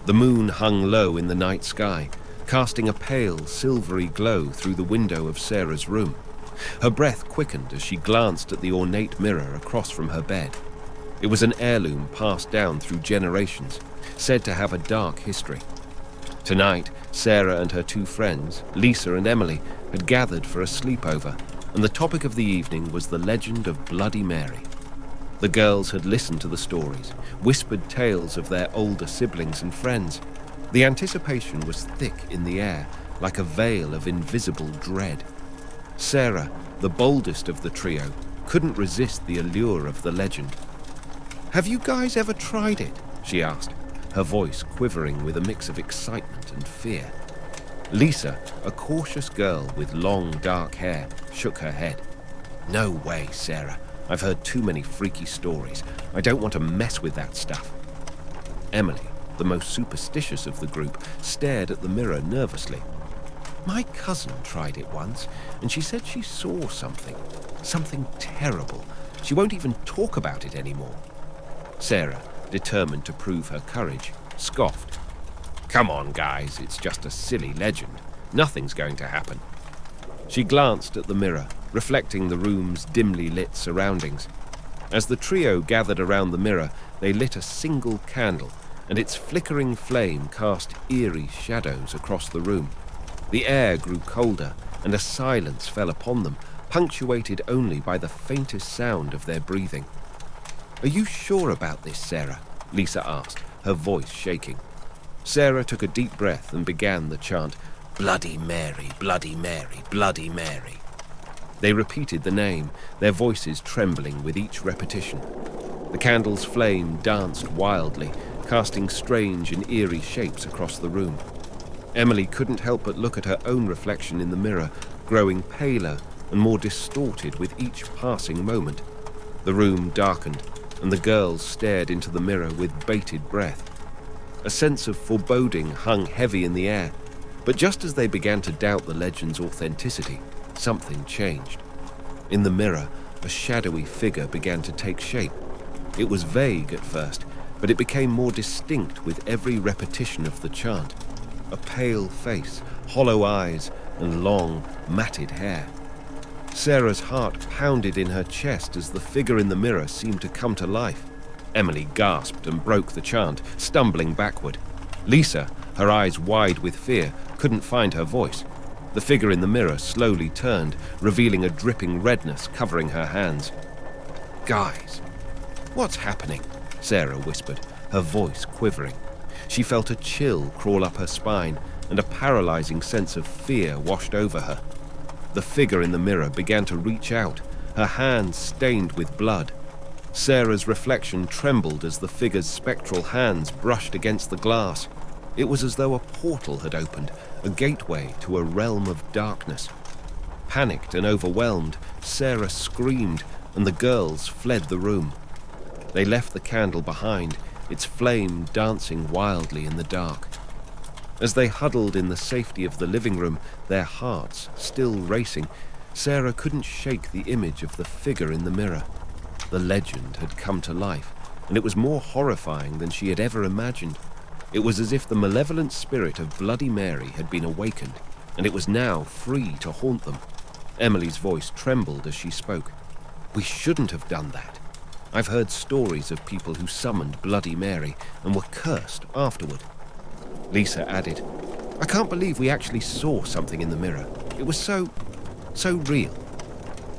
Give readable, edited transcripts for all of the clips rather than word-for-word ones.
The moon hung low in the night sky, casting a pale, silvery glow through the window of Sarah's room. Her breath quickened as she glanced at the ornate mirror across from her bed. It was an heirloom passed down through generations, said to have a dark history. Tonight, Sarah and her two friends, Lisa and Emily, had gathered for a sleepover, and the topic of the evening was the legend of Bloody Mary. The girls had listened to the stories, whispered tales of their older siblings and friends. The anticipation was thick in the air, like a veil of invisible dread. Sarah, the boldest of the trio, couldn't resist the allure of the legend. "Have you guys ever tried it?" she asked, her voice quivering with a mix of excitement and fear. Lisa, a cautious girl with long, dark hair, shook her head. "No way, Sarah. I've heard too many freaky stories. I don't want to mess with that stuff." Emily, the most superstitious of the group, stared at the mirror nervously. "My cousin tried it once, and she said she saw something terrible. She won't even talk about it anymore." Sarah, determined to prove her courage, scoffed. "Come on, guys, it's just a silly legend. Nothing's going to happen." She glanced at the mirror, reflecting the room's dimly lit surroundings. As the trio gathered around the mirror, they lit a single candle, and its flickering flame cast eerie shadows across the room. The air grew colder, and a silence fell upon them, punctuated only by the faintest sound of their breathing. "Are you sure about this, Sarah?" Lisa asked, her voice shaking. Sarah took a deep breath and began the chant, "Bloody Mary, Bloody Mary, Bloody Mary." They repeated the name, their voices trembling with each repetition. The candle's flame danced wildly, casting strange and eerie shapes across the room. Emily couldn't help but look at her own reflection in the mirror, growing paler and more distorted with each passing moment. The room darkened, and the girls stared into the mirror with bated breath. A sense of foreboding hung heavy in the air, but just as they began to doubt the legend's authenticity, something changed. In the mirror, a shadowy figure began to take shape. It was vague at first, but it became more distinct with every repetition of the chant. A pale face, hollow eyes, and long, matted hair. Sarah's heart pounded in her chest as the figure in the mirror seemed to come to life. Emily gasped and broke the chant, stumbling backward. Lisa, her eyes wide with fear, couldn't find her voice. The figure in the mirror slowly turned, revealing a dripping redness covering her hands. "Guys, what's happening?" Sarah whispered, her voice quivering. She felt a chill crawl up her spine, and a paralyzing sense of fear washed over her. The figure in the mirror began to reach out, her hands stained with blood. Sarah's reflection trembled as the figure's spectral hands brushed against the glass. It was as though a portal had opened, a gateway to a realm of darkness. Panicked and overwhelmed, Sarah screamed, and the girls fled the room. They left the candle behind, its flame dancing wildly in the dark. As they huddled in the safety of the living room, their hearts still racing, Sarah couldn't shake the image of the figure in the mirror. The legend had come to life, and it was more horrifying than she had ever imagined. It was as if the malevolent spirit of Bloody Mary had been awakened, and it was now free to haunt them. Emily's voice trembled as she spoke. "We shouldn't have done that. I've heard stories of people who summoned Bloody Mary and were cursed afterward." Lisa added, "I can't believe we actually saw something in the mirror. It was so real."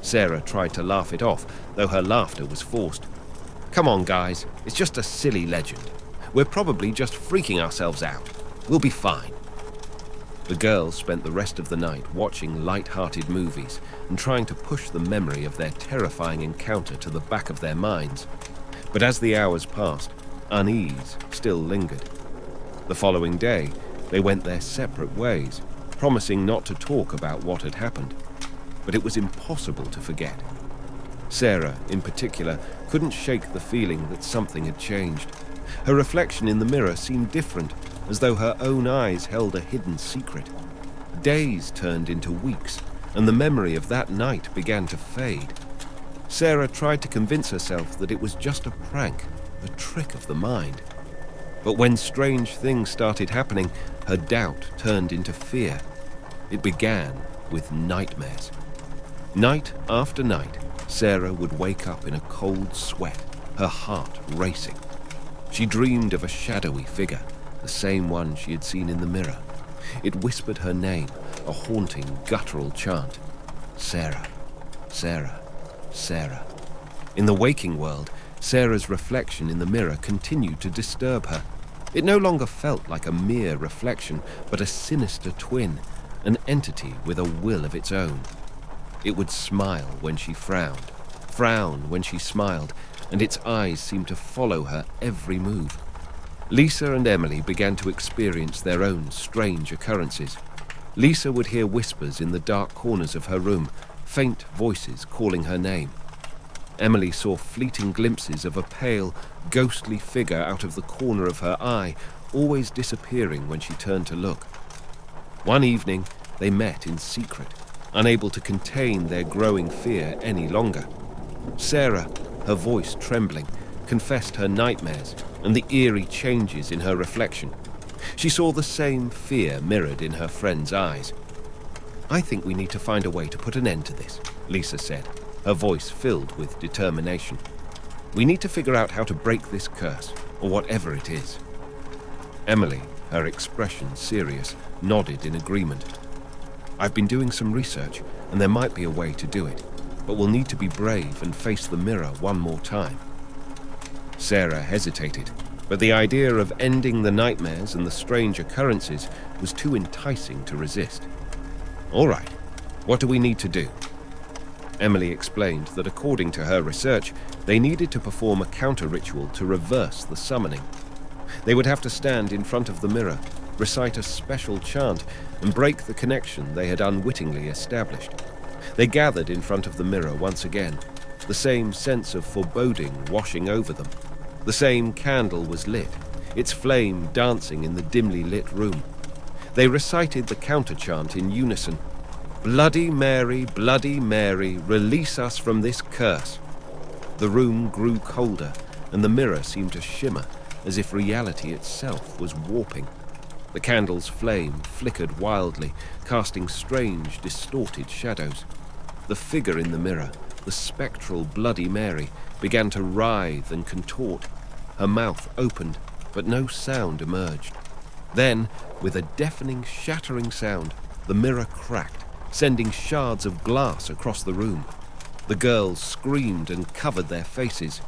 Sarah tried to laugh it off, though her laughter was forced. "Come on, guys, it's just a silly legend. We're probably just freaking ourselves out. We'll be fine." The girls spent the rest of the night watching light-hearted movies and trying to push the memory of their terrifying encounter to the back of their minds. But as the hours passed, unease still lingered. The following day, they went their separate ways, promising not to talk about what had happened. But it was impossible to forget. Sarah, in particular, couldn't shake the feeling that something had changed. Her reflection in the mirror seemed different, as though her own eyes held a hidden secret. Days turned into weeks, and the memory of that night began to fade. Sarah tried to convince herself that it was just a prank, a trick of the mind. But when strange things started happening, her doubt turned into fear. It began with nightmares. Night after night, Sarah would wake up in a cold sweat, her heart racing. She dreamed of a shadowy figure, the same one she had seen in the mirror. It whispered her name, a haunting, guttural chant. Sarah, Sarah, Sarah. In the waking world, Sarah's reflection in the mirror continued to disturb her. It no longer felt like a mere reflection, but a sinister twin, an entity with a will of its own. It would smile when she frowned, frown when she smiled, and its eyes seemed to follow her every move. Lisa and Emily began to experience their own strange occurrences. Lisa would hear whispers in the dark corners of her room, faint voices calling her name. Emily saw fleeting glimpses of a pale, ghostly figure out of the corner of her eye, always disappearing when she turned to look. One evening, they met in secret, unable to contain their growing fear any longer. Sarah, her voice trembling, confessed her nightmares and the eerie changes in her reflection. She saw the same fear mirrored in her friend's eyes. "I think we need to find a way to put an end to this," Lisa said, her voice filled with determination. "We need to figure out how to break this curse, or whatever it is." Emily, her expression serious, nodded in agreement. "I've been doing some research, and there might be a way to do it, but we'll need to be brave and face the mirror one more time." Sarah hesitated, but the idea of ending the nightmares and the strange occurrences was too enticing to resist. "All right, what do we need to do?" Emily explained that according to her research, they needed to perform a counter-ritual to reverse the summoning. They would have to stand in front of the mirror, recite a special chant, and break the connection they had unwittingly established. They gathered in front of the mirror once again, the same sense of foreboding washing over them. The same candle was lit, its flame dancing in the dimly lit room. They recited the counter-chant in unison. Bloody Mary, release us from this curse." The room grew colder, and the mirror seemed to shimmer, as if reality itself was warping. The candle's flame flickered wildly, casting strange, distorted shadows. The figure in the mirror, the spectral Bloody Mary, began to writhe and contort. Her mouth opened, but no sound emerged. Then, with a deafening, shattering sound, the mirror cracked, sending shards of glass across the room. The girls screamed and covered their faces.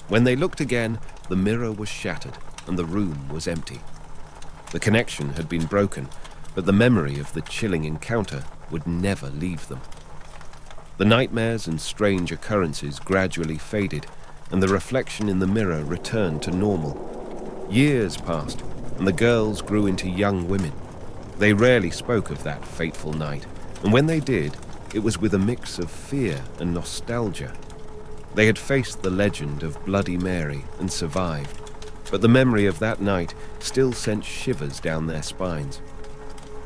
When they looked again, the mirror was shattered and the room was empty. The connection had been broken, but the memory of the chilling encounter would never leave them. The nightmares and strange occurrences gradually faded, and the reflection in the mirror returned to normal. Years passed, and the girls grew into young women. They rarely spoke of that fateful night, and when they did, it was with a mix of fear and nostalgia. They had faced the legend of Bloody Mary and survived, but the memory of that night still sent shivers down their spines.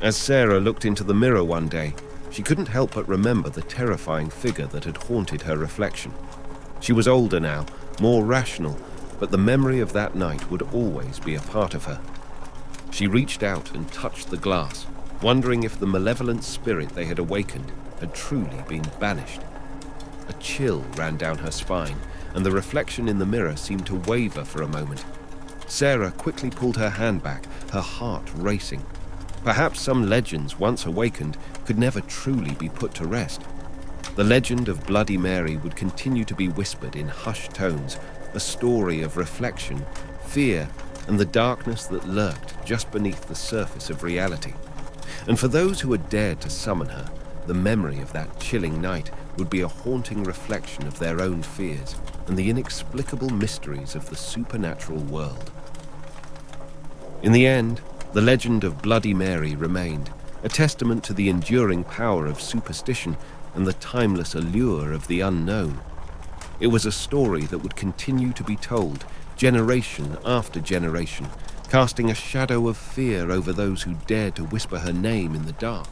As Sarah looked into the mirror one day, she couldn't help but remember the terrifying figure that had haunted her reflection. She was older now, more rational, but the memory of that night would always be a part of her. She reached out and touched the glass, wondering if the malevolent spirit they had awakened had truly been banished. A chill ran down her spine, and the reflection in the mirror seemed to waver for a moment. Sarah quickly pulled her hand back, her heart racing. Perhaps some legends, once awakened, could never truly be put to rest. The legend of Bloody Mary would continue to be whispered in hushed tones, a story of reflection, fear, and the darkness that lurked just beneath the surface of reality. And for those who had dared to summon her, the memory of that chilling night would be a haunting reflection of their own fears and the inexplicable mysteries of the supernatural world. In the end, the legend of Bloody Mary remained, a testament to the enduring power of superstition and the timeless allure of the unknown. It was a story that would continue to be told, generation after generation, casting a shadow of fear over those who dared to whisper her name in the dark.